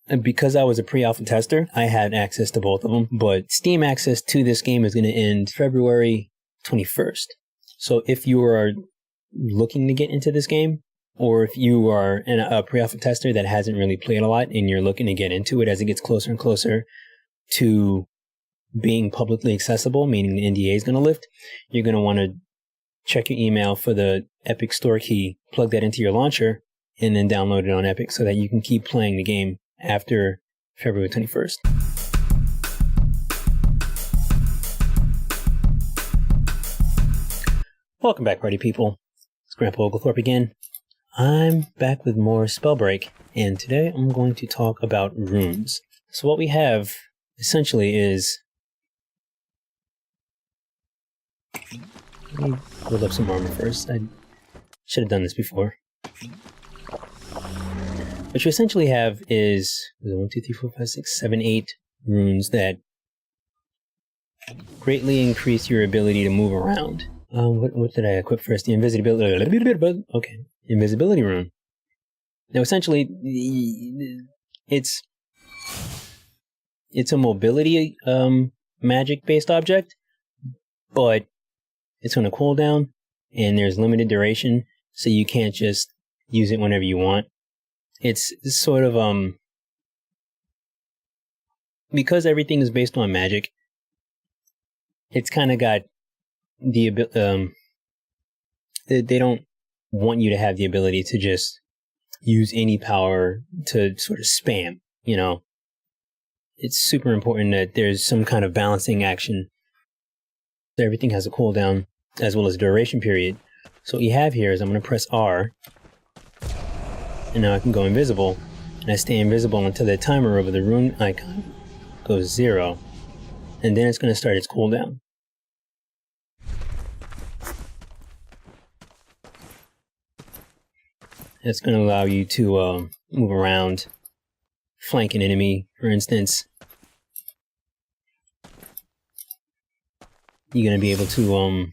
And because I was a pre-alpha tester, I had access to both of them. But Steam access to this game is going to end February 21st. So if you are looking to get into this game, or if you are a pre-alpha tester that hasn't really played a lot and you're looking to get into it as it gets closer and closer to being publicly accessible, meaning the NDA is going to lift, you're going to want to check your email for the Epic Store key, plug that into your launcher, and then download it on Epic so that you can keep playing the game after February 21st. Welcome back, party people. It's Grandpa Oglethorpe again. I'm back with more Spellbreak, and today I'm going to talk about runes. So what we have essentially is... Let me build up some armor first. I should have done this before. What you essentially have is 1, 2, 3, 4, 5, 6, 7, 8 runes that greatly increase your ability to move around. What did I equip first? The Invisibility. Okay, Invisibility Rune. Now, essentially, it's a mobility magic-based object, but it's going to cool down, and there's limited duration, so you can't just use it whenever you want. It's sort of, because everything is based on magic, it's kind of got the ability, they don't want you to have the ability to just use any power to sort of spam, you know. It's super important that there's some kind of balancing action. Everything has a cooldown as well as a duration period. So what you have here is I'm going to press R, and now I can go invisible, and I stay invisible until the timer over the rune icon goes 0, and then it's going to start its cooldown. It's going to allow you to move around, flank an enemy, for instance. You're going to be able to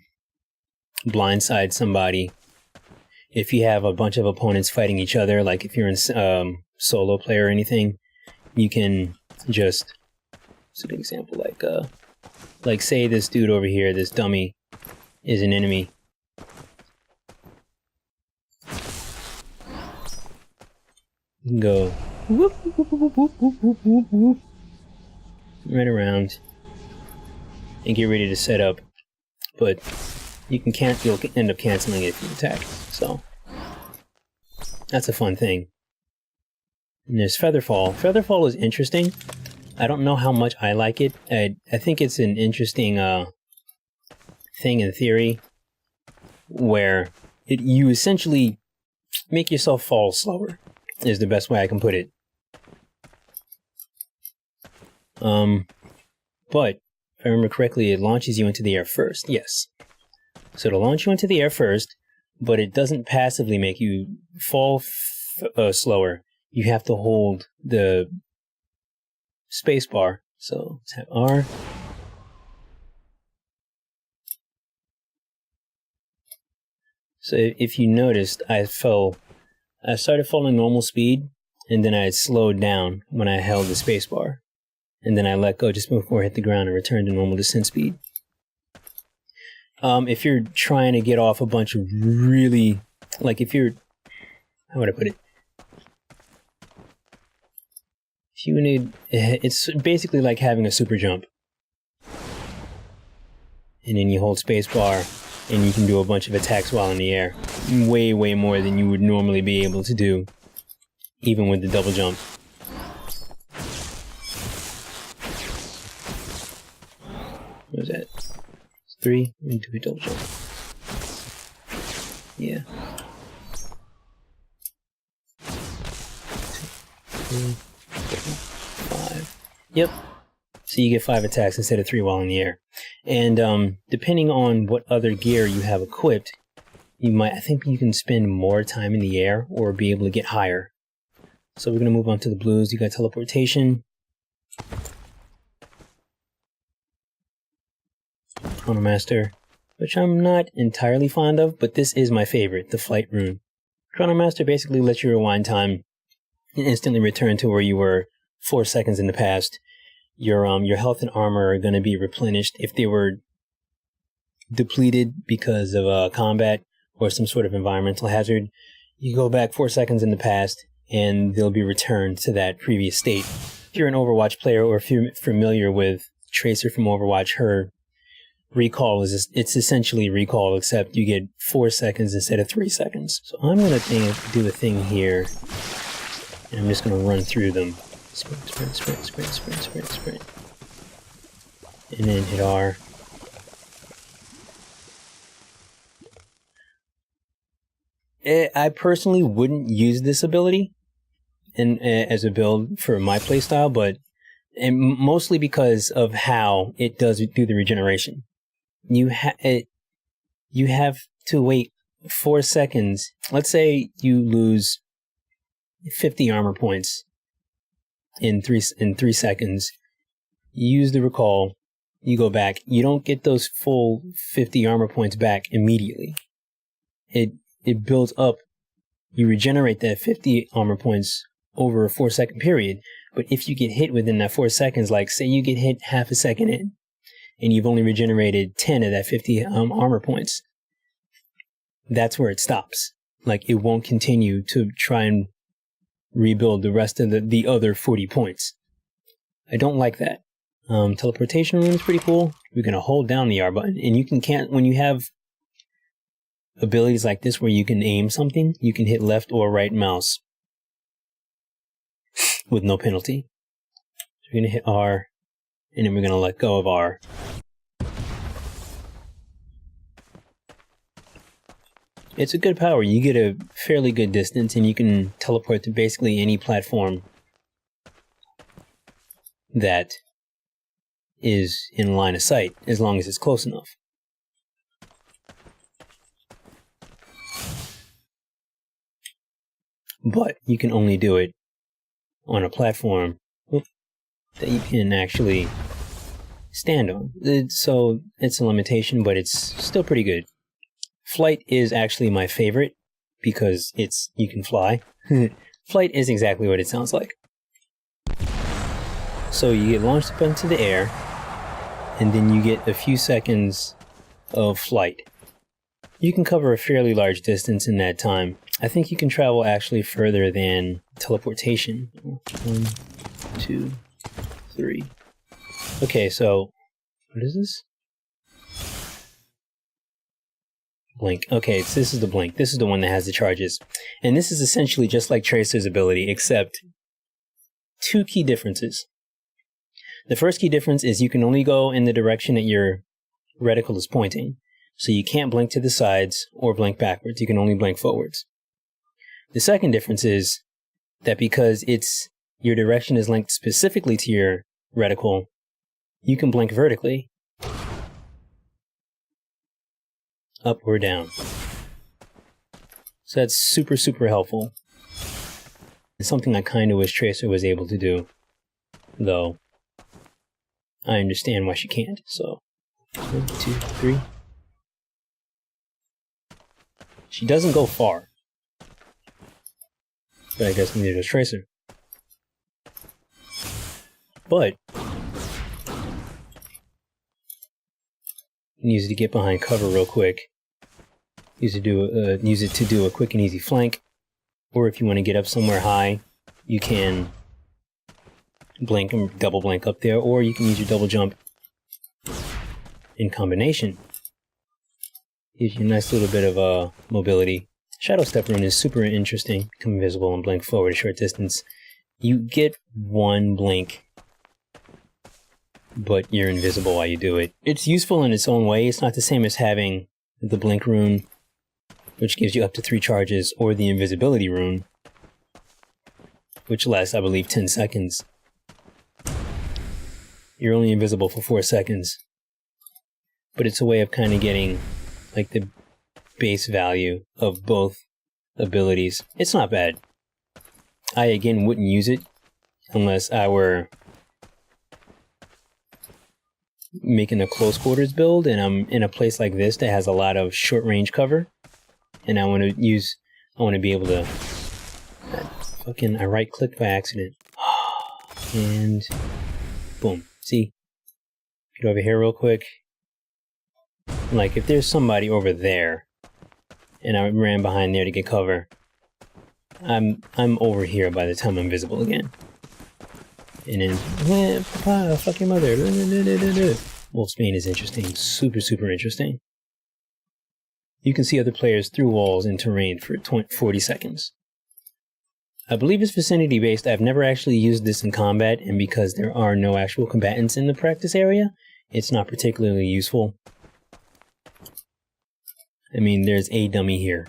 blindside somebody. If you have a bunch of opponents fighting each other, like if you're in solo play or anything, you can just, it's a good example, like say this dude over here, this dummy, is an enemy. You can go whoop, whoop, whoop, whoop, whoop, whoop, whoop, whoop, right around and get ready to set up, but you'll end up canceling it if you attack. So that's a fun thing. And there's Featherfall. Featherfall is interesting. I don't know how much I like it. I think it's an interesting thing in theory where you essentially make yourself fall slower, is the best way I can put it. But if I remember correctly, it launches you into the air first. Yes. So it'll launch you into the air first, but it doesn't passively make you fall slower. You have to hold the space bar. So let's have R. So if you noticed, I started falling normal speed, and then I slowed down when I held the space bar. And then I let go just before I hit the ground and returned to normal descent speed. If you're trying to get off a bunch of really, like if you're, how would I put it? If you need, it's basically like having a super jump. And then you hold spacebar, and you can do a bunch of attacks while in the air. Way, way more than you would normally be able to do, even with the double jump. What was that? 3, and do a double jump. Yeah. 2, 3, 5. Yep. So you get 5 attacks instead of 3 while in the air. And depending on what other gear you have equipped, I think you can spend more time in the air or be able to get higher. So we're going to move on to the blues. You got Teleportation, Chronomaster, which I'm not entirely fond of, but this is my favorite, the Flight Rune. Chronomaster basically lets you rewind time and instantly return to where you were 4 seconds in the past, your health and armor are going to be replenished. If they were depleted because of combat or some sort of environmental hazard, you go back 4 seconds in the past and they'll be returned to that previous state. If you're an Overwatch player or if you're familiar with Tracer from Overwatch, her recall it's essentially recall, except you get 4 seconds instead of 3 seconds. So I'm going to do a thing here, and I'm just going to run through them. Sprint. And then hit R. I personally wouldn't use this ability as a build for my playstyle, but mostly because of how it does do the regeneration. You have to wait 4 seconds. Let's say you lose 50 armor points in 3 seconds. You use the recall, you go back. You don't get those full 50 armor points back immediately. It builds up. You regenerate that 50 armor points over a 4 second period. But if you get hit within that 4 seconds, like say you get hit half a second in, and you've only regenerated 10 of that 50 armor points, that's where it stops. Like, it won't continue to try and rebuild the rest of the other 40 points. I don't like that. Teleportation Rune is pretty cool. You're going to hold down the R button, and you can't, when you have abilities like this where you can aim something, you can hit left or right mouse with no penalty. So we're going to hit R, and then we're going to let go of R. It's a good power. You get a fairly good distance, and you can teleport to basically any platform that is in line of sight, as long as it's close enough. But you can only do it on a platform that you can actually stand on. So it's a limitation, but it's still pretty good. Flight is actually my favorite because you can fly. Flight is exactly what it sounds like. So you get launched up into the air, and then you get a few seconds of flight. You can cover a fairly large distance in that time. I think you can travel actually further than teleportation. 1, 2, 3. Okay, so what is this? Blink. Okay, so this is the blink. This is the one that has the charges. And this is essentially just like Tracer's ability, except 2 key differences. The first key difference is you can only go in the direction that your reticle is pointing. So you can't blink to the sides or blink backwards. You can only blink forwards. The second difference is that because your direction is linked specifically to your reticle, you can blink vertically, up or down. So that's super, super helpful. It's something I kind of wish Tracer was able to do, though I understand why she can't. So 1, 2, 3. She doesn't go far, but I guess neither does Tracer. But use it to get behind cover real quick. Use it to do a quick and easy flank, or if you want to get up somewhere high, you can blink and double blink up there, or you can use your double jump in combination. Gives you a nice little bit of mobility. Shadow Step Rune is super interesting. Become invisible and blink forward a short distance. You get 1 blink, but you're invisible while you do it. It's useful in its own way. It's not the same as having the Blink Rune, which gives you up to 3 charges, or the Invisibility Rune, which lasts, I believe, 10 seconds. You're only invisible for 4 seconds. But it's a way of kind of getting like the base value of both abilities. It's not bad. I, again, wouldn't use it unless I were making a close quarters build and I'm in a place like this that has a lot of short range cover, and I want to be able to I right click by accident. And boom. See? Get over here real quick. Like, if there's somebody over there, and I ran behind there to get cover, I'm over here by the time I'm visible again. And then, fuck your mother. Wolfsbane is interesting. Super, super interesting. You can see other players through walls and terrain for 40 seconds. I believe it's vicinity based. I've never actually used this in combat, and because there are no actual combatants in the practice area, it's not particularly useful. I mean, there's a dummy here.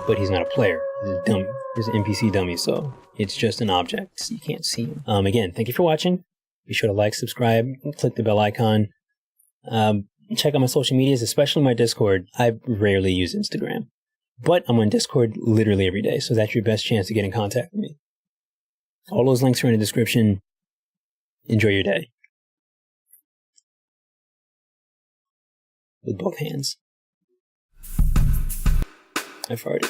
But he's not a player. He's a dummy. He's an NPC dummy, so it's just an object. So you can't see him. Again, thank you for watching. Be sure to like, subscribe, click the bell icon. Check out my social medias, especially my Discord. I rarely use Instagram, but I'm on Discord literally every day, so that's your best chance to get in contact with me. All those links are in the description. Enjoy your day. With both hands. I farted.